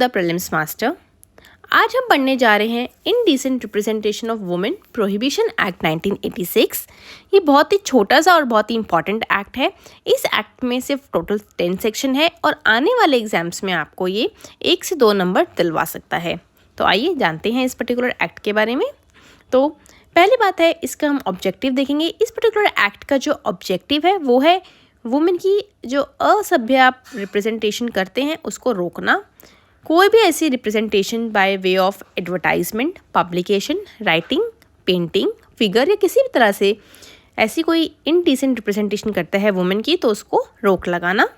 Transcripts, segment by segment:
The prelims master. आज हम पढ़ने जा रहे हैं indecent representation of women prohibition act 1986। ये बहुत ही छोटा सा और बहुत ही इंपॉर्टेंट एक्ट है। इस एक्ट में सिर्फ टोटल 10 सेक्शन है और आने वाले एग्जाम्स में आपको ये 1 से 2 नंबर दिलवा सकता है। तो आइए जानते हैं इस पर्टिकुलर एक्ट के बारे में। तो पहली बात है, इसका हम ऑब्जेक्टिव देखेंगे। इस पर्टिकुलर एक्ट का जो ऑब्जेक्टिव है वो है वुमेन की जो असभ्य आप रिप्रेजेंटेशन करते हैं उसको रोकना। कोई भी ऐसी representation by way of advertisement, publication, writing, painting, figure या किसी भी तरह से ऐसी कोई इनडिसेंट रिप्रेजेंटेशन करता है वुमेन की, तो उसको रोक लगाना।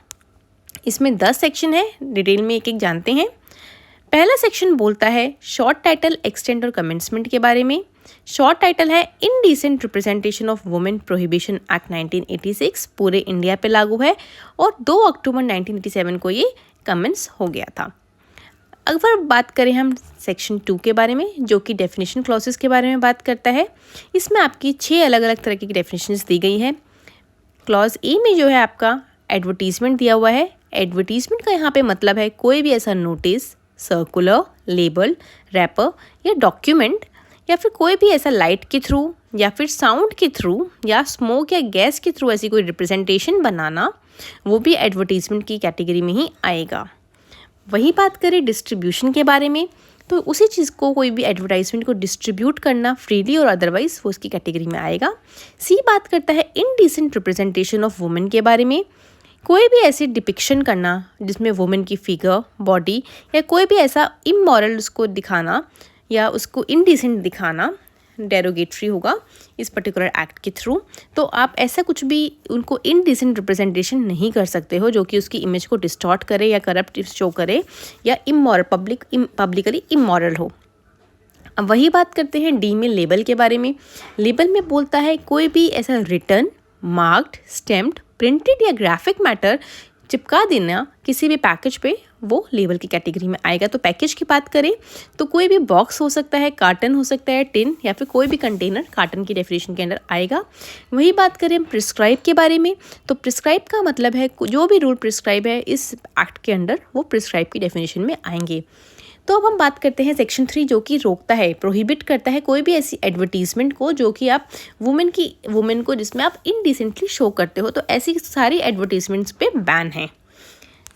इसमें 10 सेक्शन है, डिटेल में एक एक जानते हैं। पहला सेक्शन बोलता है शॉर्ट टाइटल, एक्सटेंट और कमेंसमेंट के बारे में। शॉर्ट टाइटल है indecent representation of women prohibition act 1986, पूरे इंडिया पे लागू है और 2 अक्टूबर 1987 को ये कमेंस हो गया था। अगर बात करें हम सेक्शन 2 के बारे में, जो कि डेफिनेशन क्लॉसेस के बारे में बात करता है, इसमें आपकी 6 अलग अलग तरह की डेफिनेशंस दी गई है। क्लॉज ए में जो है आपका एडवर्टीजमेंट दिया हुआ है। एडवर्टीजमेंट का यहाँ पे मतलब है कोई भी ऐसा नोटिस, सर्कुलर, लेबल, रैपर या डॉक्यूमेंट या फिर कोई भी ऐसा लाइट के थ्रू या फिर साउंड के थ्रू या स्मोक या गैस के थ्रू ऐसी कोई रिप्रेजेंटेशन बनाना, वो भी एडवर्टीजमेंट की कैटेगरी में ही आएगा। वही बात करें डिस्ट्रीब्यूशन के बारे में, तो उसी चीज़ को कोई भी एडवर्टाइजमेंट को डिस्ट्रीब्यूट करना फ्रीली और अदरवाइज वो उसकी कैटेगरी में आएगा। सी बात करता है इनडिसेंट रिप्रेजेंटेशन ऑफ वुमेन के बारे में। कोई भी ऐसी डिपिक्शन करना जिसमें वुमेन की फिगर, बॉडी या कोई भी ऐसा इमोरल उसको दिखाना या उसको इनडिसेंट दिखाना डेरोगेटरी होगा इस पर्टिकुलर एक्ट के थ्रू। तो आप ऐसा कुछ भी उनको इनडिसेंट रिप्रेजेंटेशन नहीं कर सकते हो जो कि उसकी इमेज को डिस्टॉर्ट करे या करप्ट शो करे या इमोरल पब्लिकली इमोरल हो। अब वही बात करते हैं डी में लेबल के बारे में। लेबल में बोलता है कोई भी ऐसा रिटन, मार्क्ड, स्टैम्प्ड, प्रिंटेड या ग्राफिक मैटर चिपका देना किसी भी पैकेज पे, वो लेबल की कैटेगरी में आएगा। तो पैकेज की बात करें तो कोई भी बॉक्स हो सकता है, कार्टन हो सकता है, टिन या फिर कोई भी कंटेनर कार्टन की डेफिनेशन के अंडर आएगा। वही बात करें प्रिस्क्राइब के बारे में, तो प्रिस्क्राइब का मतलब है जो भी रूल प्रिस्क्राइब है इस एक्ट के अंडर वो प्रिस्क्राइब की डेफिनेशन में आएंगे। तो अब हम बात करते हैं सेक्शन 3, जो कि रोकता है, प्रोहिबिट करता है कोई भी ऐसी एडवर्टीजमेंट को जो कि आप वुमेन को जिसमें आप इनडिसेंटली शो करते हो। तो ऐसी सारी एडवर्टीजमेंट्स पे बैन है।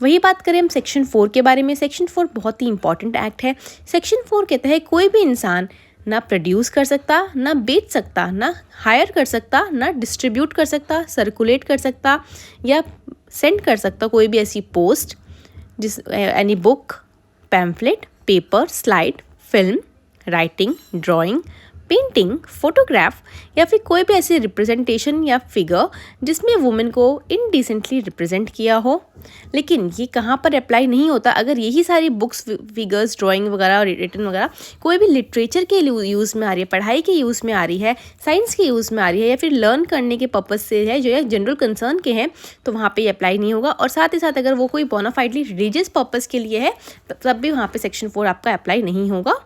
वही बात करें हम सेक्शन 4 के बारे में। सेक्शन 4 बहुत ही इंपॉर्टेंट एक्ट है। सेक्शन 4 कहता है कोई भी इंसान ना प्रोड्यूस कर सकता, ना बेच सकता, ना हायर कर सकता, ना डिस्ट्रीब्यूट कर सकता, सर्कुलेट कर सकता या सेंड कर सकता कोई भी ऐसी post, any book, pamphlet, paper, slide, film, writing, drawing, painting, photograph या फिर कोई भी ऐसी रिप्रेजेंटेशन या फिगर जिसमें वुमेन को इनडिसेंटली रिप्रेजेंट किया हो। लेकिन ये कहाँ पर अप्लाई नहीं होता अगर यही सारी बुक्स, फिगर्स, ड्राइंग वगैरह और रिटन वगैरह कोई भी लिटरेचर के यूज़ में आ रही है, पढ़ाई के यूज़ में आ रही है, साइंस के यूज़ में आ रही है या फिर लर्न करने के पर्पज़ से है, जो है जनरल कंसर्न के हैं, तो वहाँ पे ये अप्लाई नहीं होगा। और साथ ही साथ अगर वो कोई बोनाफाइडली रिलीजियस पर्पज़ के लिए है तब भी वहाँ पे सेक्शन 4 आपका अप्लाई नहीं होगा।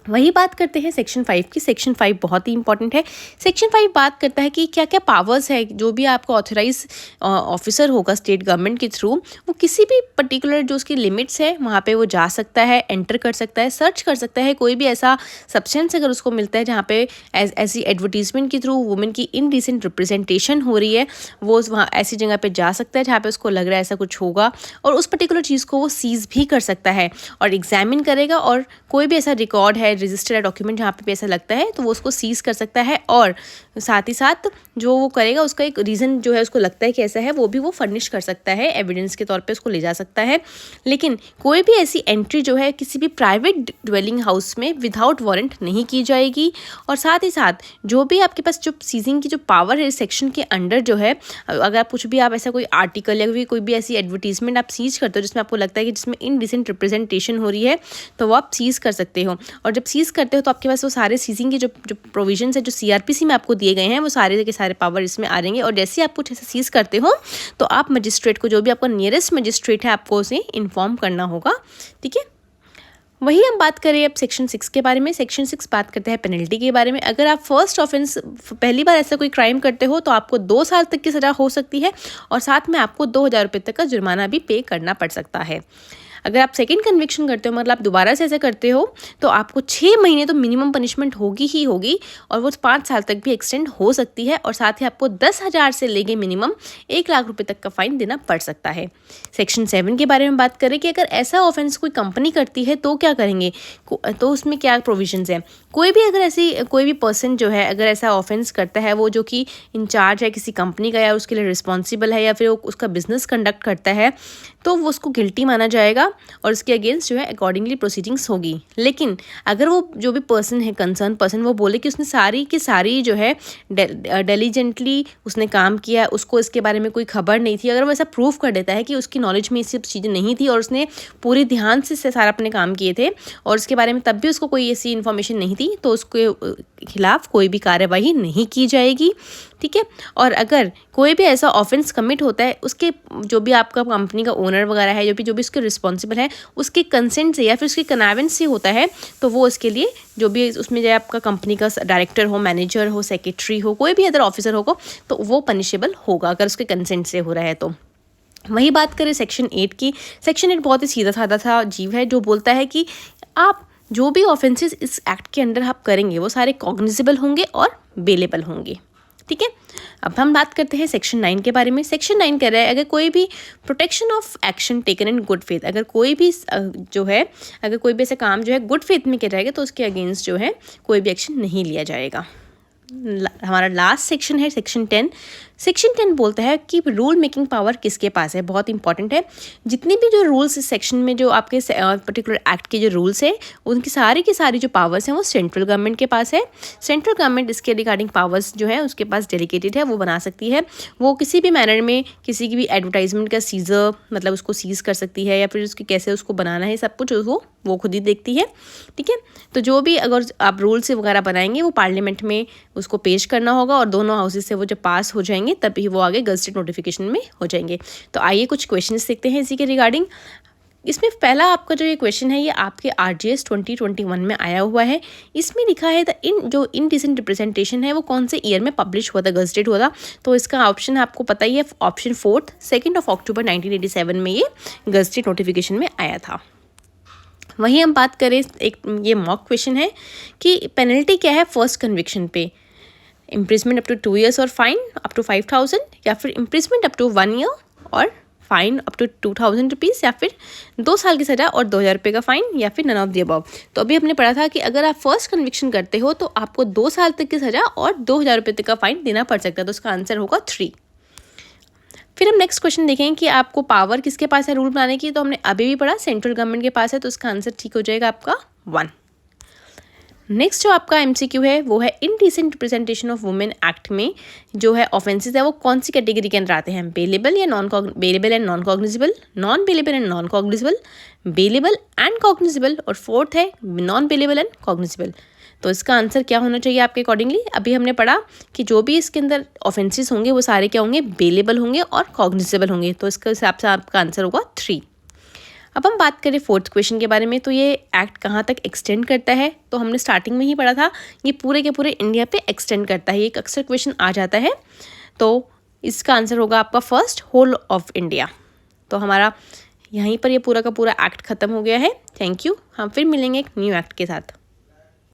वही बात करते हैं सेक्शन 5 की। सेक्शन 5 बहुत ही इंपॉर्टेंट है। सेक्शन 5 बात करता है कि क्या क्या पावर्स है जो भी आपका ऑथराइज ऑफिसर होगा स्टेट गवर्नमेंट के थ्रू, वो किसी भी पर्टिकुलर जो उसकी लिमिट्स है वहाँ पे वो जा सकता है, एंटर कर सकता है, सर्च कर सकता है। कोई भी ऐसा सब्सटेंस अगर उसको मिलता है जहाँ पे ऐसी एडवर्टीजमेंट के थ्रू वुमेन की इनडिसेंट रिप्रेजेंटेशन हो रही है, वो वहाँ ऐसी जगह पे जा सकता है जहाँ पे उसको लग रहा है ऐसा कुछ होगा और उस पर्टिकुलर चीज़ को वो सीज भी कर सकता है और एग्जामिन करेगा। और कोई भी ऐसा रिकॉर्ड है, रजिस्टर है, डॉक्यूमेंट जहाँ पे ऐसा लगता है तो वो उसको सीज कर सकता है और साथ ही साथ जो वो करेगा उसका एक रीज़न जो है उसको लगता है कि ऐसा है, वो भी वो फर्निश कर सकता है, एविडेंस के तौर पे उसको ले जा सकता है। लेकिन कोई भी ऐसी एंट्री जो है किसी भी प्राइवेट ड्वेलिंग हाउस में विदाउट वारंट नहीं की जाएगी। और साथ ही साथ जो भी आपके पास जो सीजिंग की जो पावर है इस सेक्शन के अंडर जो है, अगर कुछ भी आप ऐसा कोई आर्टिकल या कोई भी ऐसी एडवर्टीजमेंट आप सीज करते हो जिसमें आपको लगता है कि जिसमें इनडिसेंट रिप्रेजेंटेशन हो रही है, तो वो आप सीज कर सकते हो। और जब सीज करते हो तो आपके पास वो सारे सीजिंग के जो प्रोविजंस है जो सीआरपीसी में आपको दिए गए हैं वो सारे के सारे पावर इसमें आ रहेंगे। और जैसे आप कुछ ऐसा सीज करते हो तो आप मजिस्ट्रेट को, जो भी आपका नियरेस्ट मजिस्ट्रेट है, आपको उसे इन्फॉर्म करना होगा। ठीक है। वही हम बात करें अब सेक्शन 6 के बारे में। सेक्शन 6 बात करते हैं पेनल्टी के बारे में। अगर आप फर्स्ट ऑफेंस पहली बार ऐसा कोई क्राइम करते हो तो आपको 2 साल तक की सज़ा हो सकती है और साथ में आपको 2000 रुपये तक का जुर्माना भी पे करना पड़ सकता है। अगर आप सेकेंड कन्विक्शन करते हो, मतलब आप दोबारा से ऐसा करते हो, तो आपको 6 महीने तो मिनिमम पनिशमेंट होगी ही होगी, और वो 5 साल तक भी एक्सटेंड हो सकती है, और साथ ही आपको 10,000 से लेके मिनिमम 1 लाख रुपए तक का फाइन देना पड़ सकता है। सेक्शन 7 के बारे में बात करें कि अगर ऐसा ऑफेंस कोई कंपनी करती है तो क्या करेंगे, तो उसमें क्या प्रोविजंस है। कोई भी पर्सन जो है अगर ऐसा ऑफेंस करता है, वो जो कि इंचार्ज है किसी कंपनी का या उसके लिए रिस्पॉन्सिबल है या फिर वो उसका बिजनेस कंडक्ट करता है, तो वो उसको गिल्टी माना जाएगा और उसके अगेंस्ट जो है अकॉर्डिंगली प्रोसीडिंग्स होगी। लेकिन अगर वो जो भी पर्सन है, कंसर्न पर्सन, वो बोले कि उसने सारी की सारी जो है डिलीजेंटली उसने काम किया, उसको इसके बारे में कोई खबर नहीं थी, अगर वो ऐसा प्रूव कर देता है कि उसकी नॉलेज में ये सब चीज़ें नहीं थी और उसने पूरी ध्यान से सारा अपने काम किए थे और उसके बारे में तब भी उसको कोई ऐसी इन्फॉर्मेशन नहीं थी, तो उसके खिलाफ कोई भी कार्यवाही नहीं की जाएगी। ठीक है। और अगर कोई भी ऐसा ऑफेंस कमिट होता है, उसके जो भी आपका कंपनी का ओनर वगैरह है, जो भी उसके रिस्पॉन्सिबल है, उसके कंसेंट से या फिर उसके कन्वेंस से होता है, तो वो उसके लिए जो भी उसमें जो आपका कंपनी का डायरेक्टर हो, मैनेजर हो, सेक्रेटरी हो, कोई भी अदर ऑफिसर होगा, तो वो पनिशेबल होगा अगर उसके कंसेंट से हो रहा है तो। वही बात करें सेक्शन 8 की। सेक्शन 8 बहुत ही सीधा साधा सा जीव है, जो बोलता है कि आप जो भी ऑफेंसेस इस एक्ट के अंडर आप करेंगे वो सारे कॉग्निजेबल होंगे और बेलेबल होंगे। ठीक है। अब हम बात करते हैं सेक्शन 9 के बारे में। सेक्शन 9 कह रहा है अगर कोई भी protection of action taken in good faith, अगर कोई भी ऐसा काम जो है गुड फेथ में किया जाएगा तो उसके अगेंस्ट जो है कोई भी एक्शन नहीं लिया जाएगा। हमारा लास्ट सेक्शन है सेक्शन 10। सेक्शन 10 बोलता है कि रूल मेकिंग पावर किसके पास है, बहुत इंपॉर्टेंट है। जितने भी जो रूल्स इस सेक्शन में जो आपके पर्टिकुलर एक्ट के जो रूल्स हैं, उनकी सारी की सारी जो पावर्स हैं वो सेंट्रल गवर्नमेंट के पास है। सेंट्रल गवर्नमेंट इसके रिगार्डिंग पावर्स जो है उसके पास डेलीगेटेड है, वो बना सकती है। वो किसी भी मैनर में किसी की भी एडवर्टाइजमेंट का सीजर, मतलब उसको सीज कर सकती है, या फिर उसकी कैसे उसको बनाना है, सब कुछ वो खुद ही देखती है। ठीक है। तो जो भी अगर आप रूल्स वगैरह बनाएंगे वो पार्लियामेंट में उसको पेश करना होगा, और दोनों हाउसेज से वो जब पास हो जाएंगे तभी वो आगे गजटेड नोटिफिकेशन में हो जाएंगे। तो आइए कुछ क्वेश्चंस देखते हैं इसी के रिगार्डिंग। इसमें पहला आपका जो ये क्वेश्चन है ये आपके RGS 2021 में आया हुआ है। इसमें लिखा है जो इनडिसेंट रिप्रेजेंटेशन है वो कौन से ईयर में पब्लिश हुआ था, गजटेड हुआ था। तो इसका ऑप्शन आपको पता ही है, ऑप्शन 4 2 अक्टूबर 1987 में ये गजटेड नोटिफिकेशन में आया था। वहीं हम बात करें, एक ये मॉक क्वेश्चन है कि पेनल्टी क्या है फर्स्ट कन्विक्शन पे, इम्प्रिजमेंट अप टू 2 years और फाइन अप टू 5,000, या फिर इम्प्रिजमेंट अप टू 1 year और फाइन अप टू 2,000 रुपीज़, या फिर 2 साल की सज़ा और 2,000 रुपये का फाइन, या फिर नन ऑफ द अबव। तो अभी हमने पढ़ा था कि अगर आप फर्स्ट कन्विक्शन करते हो तो आपको 2 साल तक की सज़ा और 2,000 रुपये तक का फाइन देना पड़ सकता है, तो उसका आंसर होगा 3। फिर हम नेक्स्ट क्वेश्चन देखें कि आपको पावर किसके पास है रूल बनाने की, तो हमने अभी भी पढ़ा सेंट्रल गवर्नमेंट के पास है, तो उसका आंसर ठीक हो जाएगा आपका 1। नेक्स्ट जो आपका MCQ है वो है indecent representation of women act में जो है ऑफेंसेस है वो कौन सी कैटेगरी के अंदर आते हैं, बेलेबल या bailable and non cognizable, non bailable and non cognizable, bailable and cognizable, और फोर्थ है नॉन बेलेबल एंड कॉग्निजेबल। तो इसका आंसर क्या होना चाहिए आपके अकॉर्डिंगली। अभी हमने पढ़ा कि जो भी इसके अंदर ऑफेंसेस होंगे वो सारे क्या होंगे, बेलेबल होंगे और कॉग्निजेबल होंगे, तो इसके हिसाब से आपका आंसर होगा 3। अब हम बात करें फोर्थ क्वेश्चन के बारे में, तो ये एक्ट कहाँ तक एक्सटेंड करता है, तो हमने स्टार्टिंग में ही पढ़ा था ये पूरे के पूरे इंडिया पे एक्सटेंड करता है, ये एक अक्सर क्वेश्चन आ जाता है। तो इसका आंसर होगा आपका फर्स्ट, होल ऑफ इंडिया। तो हमारा यहीं पर ये पूरा का पूरा एक्ट खत्म हो गया है। Thank you. हम फिर मिलेंगे एक न्यू एक्ट के साथ।